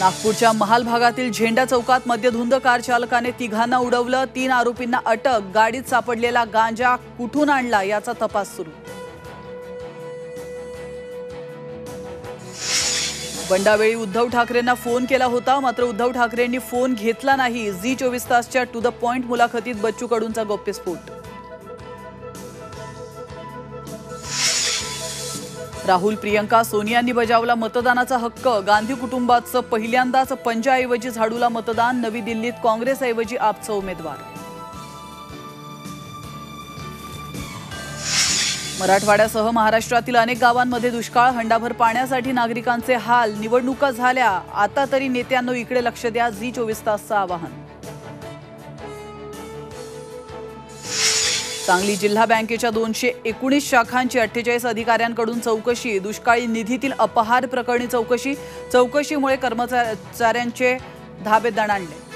नागपूरच्या महाल भागातील झेंडा चौकात मद्यधुंद कार चालकाने तिघांना उडवलं। 3 आरोपींना अटक। गाडीत सापडलेला गांजा कुठून आणला याचा तपास सुरू। बंडावेळी उद्धव ठाकरेंना फोन केला होता, मात्र उद्धव ठाकरेंनी फोन घेतला नाही। झी 24 तासच्या टू द पॉइंट मुलाखतीत बच्चू कडूंचा गौप्यस्फोट। राहुल प्रियंका सोनियांनी बजावला मतदानाचा हक्क। गांधी कुटुंबाचं पहिल्यांदाच पंजाऐवजी झाडूला मतदान। नवी दिल्लीत काँग्रेसऐवजी आपचा उमेदवार। मराठवाड्यासह महाराष्ट्रातील अनेक गावांमध्ये दुष्काळ। हंडाभर पाण्यासाठी नागरिकांचे हाल। निवडणुका झाल्या, आता तरी नेत्यांनो इकडे लक्ष द्या। झी 24 तासचं आवाहन। सांगली जिल्हा बँकेच्या 219 शाखांची 48 अधिकाऱ्यांकडून चौकशी। दुष्काळी निधीतील अपहार प्रकरणी चौकशीमुळे कर्मचाऱ्यांचे धाबे दणाणले।